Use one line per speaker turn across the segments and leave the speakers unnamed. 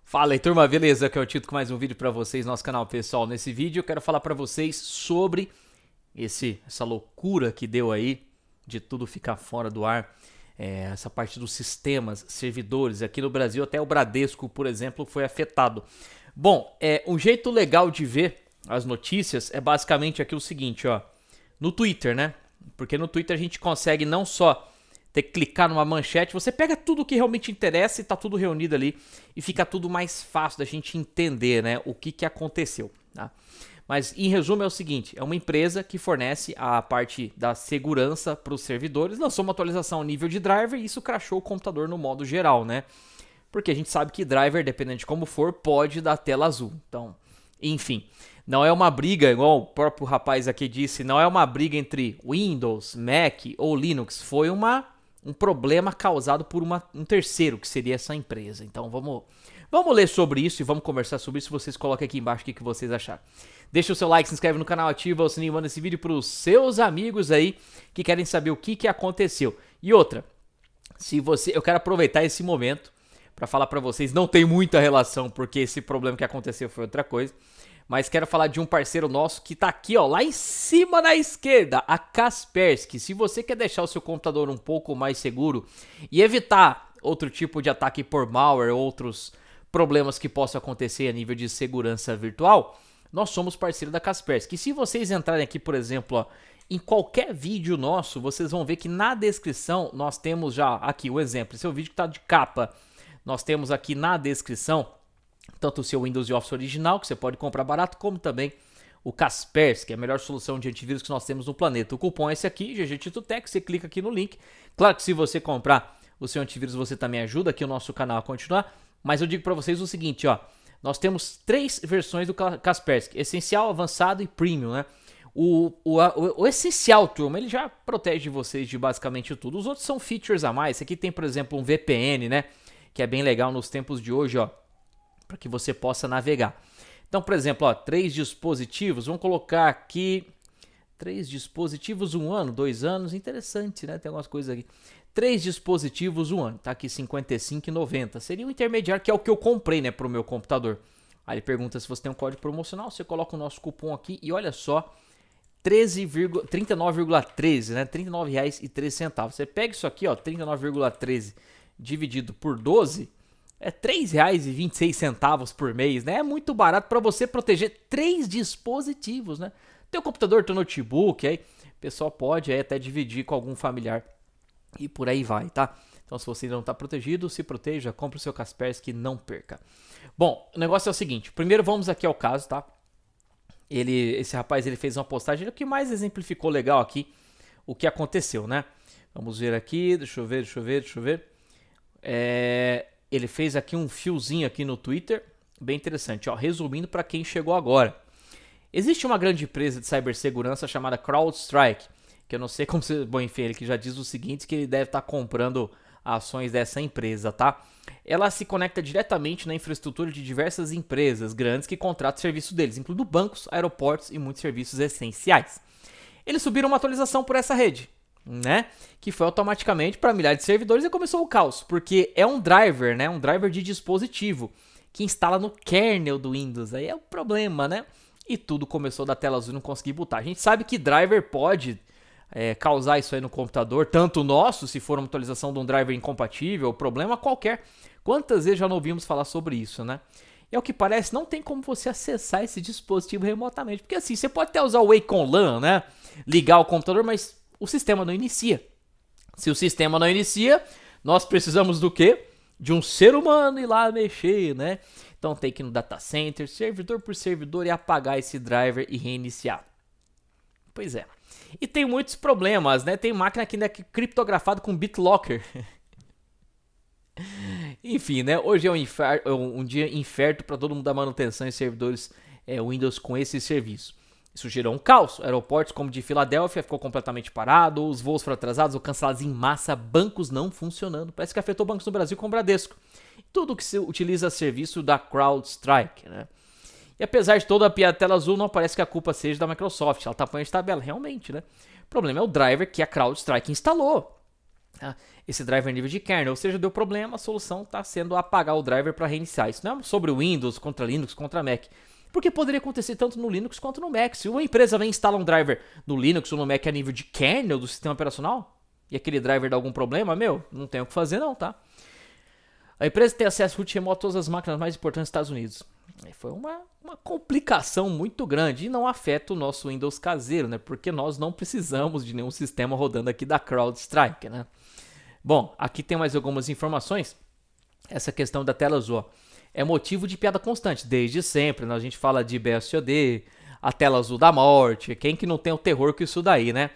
Fala aí, turma, beleza? Aqui é o Tito com mais um vídeo pra vocês no nosso canal, pessoal. Nesse vídeo eu quero falar pra vocês sobre essa loucura que deu aí de tudo ficar fora do ar. Essa parte dos sistemas, servidores. Aqui no Brasil até o Bradesco, por exemplo, foi afetado. Bom, um jeito legal de ver as notícias é basicamente aqui o seguinte, ó. No Twitter, né? Porque no Twitter a gente consegue não só ter que clicar numa manchete, você pega tudo que realmente interessa e tá tudo reunido ali e fica tudo mais fácil da gente entender, né, o que aconteceu, tá? Mas em resumo é o seguinte, é uma empresa que fornece a parte da segurança para os servidores, lançou uma atualização a nível de driver e isso crashou o computador no modo geral, né? Porque a gente sabe que driver, dependendo de como for, pode dar tela azul. Então, enfim, não é uma briga, igual o próprio rapaz aqui disse, não é uma briga entre Windows, Mac ou Linux, foi um problema causado por um terceiro, que seria essa empresa. Então vamos ler sobre isso e vamos conversar sobre isso. Vocês coloquem aqui embaixo o que vocês acharam. Deixa o seu like, se inscreve no canal, ativa o sininho, manda esse vídeo para os seus amigos aí que querem saber o que aconteceu. E outra, eu quero aproveitar esse momento para falar para vocês, não tem muita relação porque esse problema que aconteceu foi outra coisa. Mas quero falar de um parceiro nosso que tá aqui, ó, lá em cima na esquerda, a Kaspersky. Se você quer deixar o seu computador um pouco mais seguro e evitar outro tipo de ataque por malware, outros problemas que possam acontecer a nível de segurança virtual, nós somos parceiro da Kaspersky. E se vocês entrarem aqui, por exemplo, ó, em qualquer vídeo nosso, vocês vão ver que na descrição nós temos já aqui o exemplo. Esse é o vídeo que tá de capa. Nós temos aqui na descrição tanto o seu Windows e Office original, que você pode comprar barato, como também o Kaspersky, que é a melhor solução de antivírus que nós temos no planeta. O cupom é esse aqui, GGTitoTech, você clica aqui no link. Claro que se você comprar o seu antivírus, você também ajuda aqui o nosso canal a continuar. Mas eu digo para vocês o seguinte, ó. Nós temos 3 versões do Kaspersky, essencial, avançado e premium, né? O essencial, turma, ele já protege vocês de basicamente tudo. Os outros são features a mais. Esse aqui tem, por exemplo, um VPN, né? Que é bem legal nos tempos de hoje, ó, para que você possa navegar. Então, por exemplo, ó, 3 dispositivos, vamos colocar aqui 3 dispositivos, 1 ano, 2 anos, interessante, né? Tem algumas coisas aqui. 3 dispositivos, 1 ano, tá aqui R$55,90. Seria o intermediário, que é o que eu comprei, né, para o meu computador. Aí ele pergunta se você tem um código promocional, você coloca o nosso cupom aqui e olha só, 39,13, né? R$39,13. Você pega isso aqui, ó, 39,13 dividido por 12, é R$3,26 por mês, né? É muito barato para você proteger 3 dispositivos, né? Teu computador, teu notebook, aí o pessoal pode aí até dividir com algum familiar e por aí vai, tá? Então se você não está protegido, se proteja, compre o seu Kaspersky, não perca. Bom, o negócio é o seguinte, primeiro vamos aqui ao caso, tá? Esse rapaz, ele fez uma postagem, o que mais exemplificou legal aqui o que aconteceu, né? Vamos ver aqui, deixa eu ver. Ele fez aqui um fiozinho aqui no Twitter, bem interessante, ó, resumindo para quem chegou agora. Existe uma grande empresa de cibersegurança chamada CrowdStrike, que eu não sei como você... Bom, enfim, ele que já diz o seguinte, que ele deve estar comprando ações dessa empresa, tá? Ela se conecta diretamente na infraestrutura de diversas empresas grandes que contratam o serviço deles, incluindo bancos, aeroportos e muitos serviços essenciais. Eles subiram uma atualização por essa rede, né? Que foi automaticamente para milhares de servidores e começou o caos, porque é um driver, né? Um driver de dispositivo que instala no kernel do Windows. Aí é o problema, né? E tudo começou da tela azul e não consegui botar. A gente sabe que driver pode causar isso aí no computador, tanto o nosso, se for uma atualização de um driver incompatível, problema qualquer. Quantas vezes já não ouvimos falar sobre isso, né? E ao que parece, não tem como você acessar esse dispositivo remotamente. Porque assim, você pode até usar o Wacom LAN, né? Ligar o computador, mas o sistema não inicia. Se o sistema não inicia, nós precisamos do quê? De um ser humano ir lá mexer, né? Então tem que ir no data center, servidor por servidor, e apagar esse driver e reiniciar. Pois é. E tem muitos problemas, né? Tem máquina que ainda é criptografada com BitLocker. Enfim, né? Hoje é um dia inferno para todo mundo dar manutenção em servidores Windows com esse serviço. Isso gerou um caos. Aeroportos como de Filadélfia ficou completamente parado, os voos foram atrasados ou cancelados em massa, bancos não funcionando. Parece que afetou bancos no Brasil com o Bradesco. Tudo que se utiliza serviço da CrowdStrike, né? E apesar de toda a piada tela azul, não parece que a culpa seja da Microsoft. Ela tá apanhando de tabela, realmente, né? O problema é o driver que a CrowdStrike instalou. tá? Esse driver nível de kernel, ou seja, deu problema, a solução está sendo apagar o driver para reiniciar. Isso não é sobre Windows contra Linux contra Mac, porque poderia acontecer tanto no Linux quanto no Mac. Se uma empresa vem instalar um driver no Linux ou no Mac a nível de kernel do sistema operacional, e aquele driver dá algum problema, não tem o que fazer não, tá? A empresa tem acesso root remoto a todas as máquinas mais importantes dos Estados Unidos. Foi uma complicação muito grande e não afeta o nosso Windows caseiro, né? Porque nós não precisamos de nenhum sistema rodando aqui da CrowdStrike, né? Bom, aqui tem mais algumas informações. Essa questão da tela azul é motivo de piada constante, desde sempre, né? A gente fala de BSOD, a tela azul da morte, quem que não tem o terror com isso daí, né?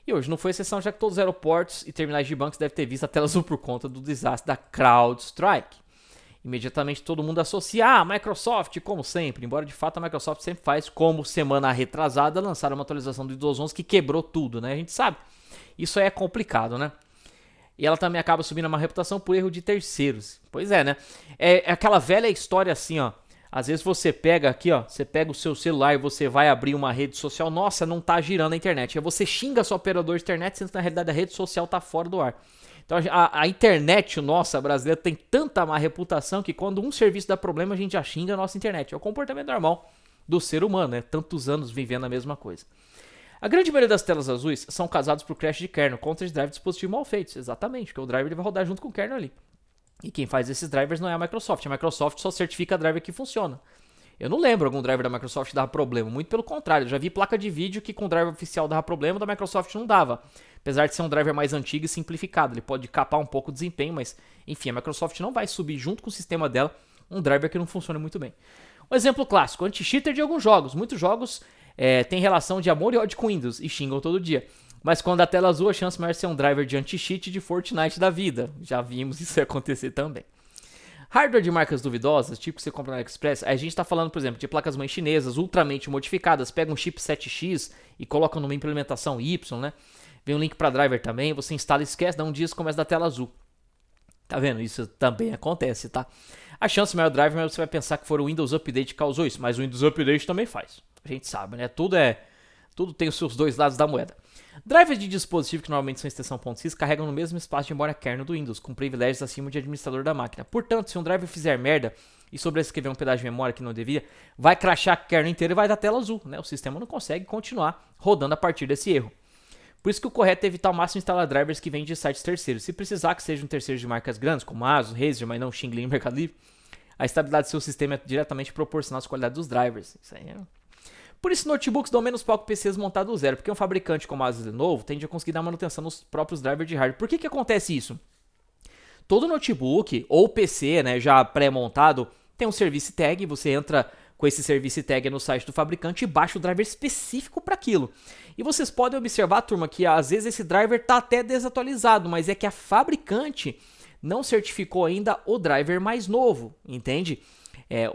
E hoje não foi exceção, já que todos os aeroportos e terminais de bancos devem ter visto a tela azul por conta do desastre da CrowdStrike. Imediatamente todo mundo associa a Microsoft, como sempre, embora de fato a Microsoft sempre faz, como semana retrasada, lançaram uma atualização do Windows 11 que quebrou tudo, né? A gente sabe, isso aí é complicado, né? E ela também acaba subindo uma reputação por erro de terceiros. Pois é, né? É aquela velha história assim, ó. Às vezes você pega aqui, ó, você pega o seu celular e você vai abrir uma rede social, nossa, não tá girando a internet. Aí você xinga seu operador de internet, sendo que na realidade a rede social tá fora do ar. Então a internet nossa brasileira tem tanta má reputação que quando um serviço dá problema a gente já xinga a nossa internet. É o comportamento normal do ser humano, né? Tantos anos vivendo a mesma coisa. A grande maioria das telas azuis são causadas por crash de kernel contra de drive de dispositivo mal feitos. Exatamente, porque o driver ele vai rodar junto com o kernel ali. E quem faz esses drivers não é a Microsoft. A Microsoft só certifica driver que funciona. Eu não lembro algum driver da Microsoft que dava problema. Muito pelo contrário, eu já vi placa de vídeo que com o driver oficial dava problema, da Microsoft não dava. Apesar de ser um driver mais antigo e simplificado. Ele pode capar um pouco o desempenho, mas enfim, a Microsoft não vai subir junto com o sistema dela um driver que não funciona muito bem. Um exemplo clássico, anti-cheater de alguns jogos. Muitos jogos têm relação de amor e ódio com Windows e xingam todo dia. Mas quando a tela azul, a chance maior de ser um driver de anti-cheat de Fortnite da vida. Já vimos isso acontecer também. Hardware de marcas duvidosas, tipo que você compra no AliExpress, a gente está falando, por exemplo, de placas-mães chinesas ultramente modificadas, pega um chip 7X e coloca numa implementação Y, né? Vem um link para driver também, você instala e esquece, dá um dia e começa da tela azul. Tá vendo? Isso também acontece, tá? A chance maior driver, mas você vai pensar que foi o Windows Update que causou isso, mas o Windows Update também faz. A gente sabe, né? Tudo tem os seus dois lados da moeda. Drivers de dispositivo que normalmente são extensão .sys carregam no mesmo espaço de memória kernel do Windows, com privilégios acima de administrador da máquina. Portanto, se um driver fizer merda e sobrescrever um pedaço de memória que não devia, vai crashar a kernel inteira e vai dar tela azul, né? O sistema não consegue continuar rodando a partir desse erro. Por isso que o correto é evitar ao máximo instalar drivers que vêm de sites terceiros. Se precisar que sejam terceiros de marcas grandes, como Asus, Razer, mas não Xing Ling e Mercado Livre, a estabilidade do seu sistema é diretamente proporcional às qualidades dos drivers. Isso aí é... Por isso, notebooks dão menos pau que PCs montados do zero, porque um fabricante como a Asus e Lenovo tende a conseguir dar manutenção nos próprios drivers de hardware. Por que acontece isso? Todo notebook ou PC, né, já pré-montado, tem um service tag, você entra com esse service tag no site do fabricante e baixa o driver específico para aquilo. E vocês podem observar, turma, que às vezes esse driver está até desatualizado, mas é que a fabricante não certificou ainda o driver mais novo, entende?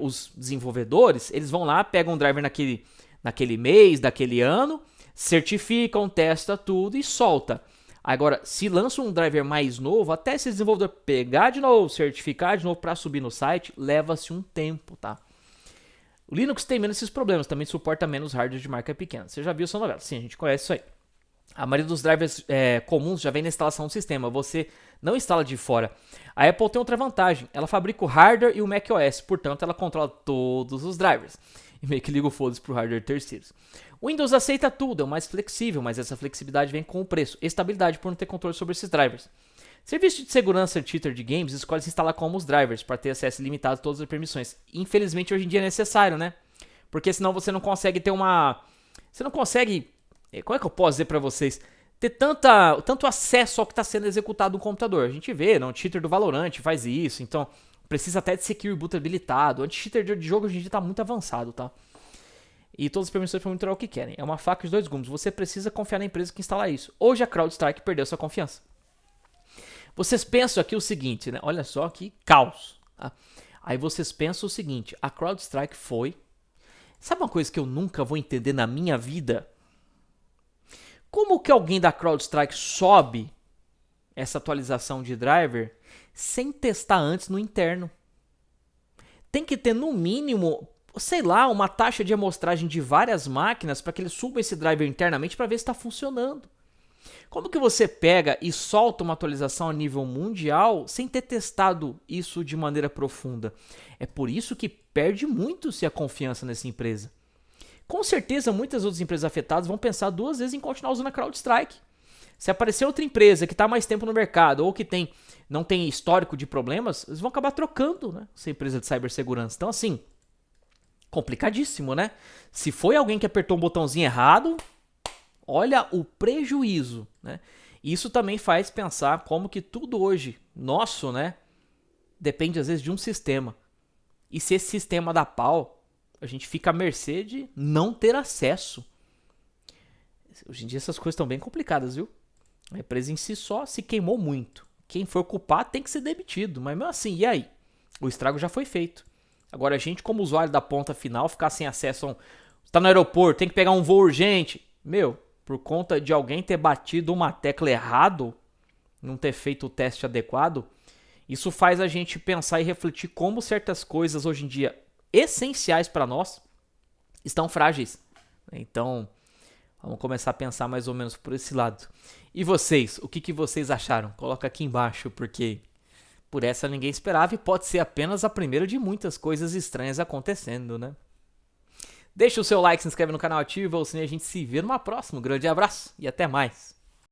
Os desenvolvedores, eles vão lá, pegam um driver naquele mês, daquele ano, certificam, testa tudo e solta. Agora, se lança um driver mais novo, até esse desenvolvedor pegar de novo, certificar de novo para subir no site, leva-se um tempo, tá? O Linux tem menos esses problemas, também suporta menos hardware de marca pequena. Você já viu essa novela? Sim, a gente conhece isso aí. A maioria dos drivers comuns já vem na instalação do sistema, você não instala de fora. A Apple tem outra vantagem, ela fabrica o hardware e o macOS, portanto ela controla todos os drivers. E meio que liga o foda-se pro hardware terceiros. O Windows aceita tudo, é o mais flexível, mas essa flexibilidade vem com o preço. Estabilidade por não ter controle sobre esses drivers. Serviço de segurança cheater de games escolhe se instalar como os drivers, para ter acesso limitado a todas as permissões. Infelizmente hoje em dia é necessário, né? Porque senão você não consegue ter uma... Você não consegue... Como é que eu posso dizer para vocês? Ter tanto acesso ao que está sendo executado no computador. A gente vê, não? O cheater do Valorant faz isso, então... Precisa até de Secure Boot habilitado. O anti-cheater de jogo hoje em dia está muito avançado, tá? E todas as permissões para monitorar o que querem. É uma faca de dois gumes. Você precisa confiar na empresa que instala isso. Hoje a CrowdStrike perdeu sua confiança. Vocês pensam aqui o seguinte, né? Olha só que caos. Tá? Aí vocês pensam o seguinte. A CrowdStrike foi... Sabe uma coisa que eu nunca vou entender na minha vida? Como que alguém da CrowdStrike sobe essa atualização de driver... sem testar antes no interno? Tem que ter no mínimo, sei lá, uma taxa de amostragem de várias máquinas para que ele suba esse driver internamente para ver se está funcionando. Como que você pega e solta uma atualização a nível mundial sem ter testado isso de maneira profunda? É por isso que perde muito-se a confiança nessa empresa. Com certeza, muitas outras empresas afetadas vão pensar duas vezes em continuar usando a CrowdStrike. Se aparecer outra empresa que está mais tempo no mercado ou que não tem histórico de problemas, eles vão acabar trocando, né, essa empresa de cibersegurança. Então, assim, complicadíssimo, né? Se foi alguém que apertou um botãozinho errado, olha o prejuízo, né? Isso também faz pensar como que tudo hoje, nosso, né, depende às vezes de um sistema. E se esse sistema dá pau, a gente fica à mercê de não ter acesso. Hoje em dia essas coisas estão bem complicadas, viu? A empresa em si só se queimou muito. Quem for culpado tem que ser demitido. Mas mesmo assim, e aí? O estrago já foi feito. Agora a gente, como usuário da ponta final, ficar sem acesso a Tá no aeroporto, tem que pegar um voo urgente. Meu, por conta de alguém ter batido uma tecla errado, não ter feito o teste adequado, isso faz a gente pensar e refletir como certas coisas hoje em dia essenciais para nós estão frágeis. Então, vamos começar a pensar mais ou menos por esse lado. E vocês, o que vocês acharam? Coloca aqui embaixo, porque por essa ninguém esperava e pode ser apenas a primeira de muitas coisas estranhas acontecendo, né? Deixa o seu like, se inscreve no canal, ativa o sininho, a gente se vê numa próxima. Um grande abraço e até mais.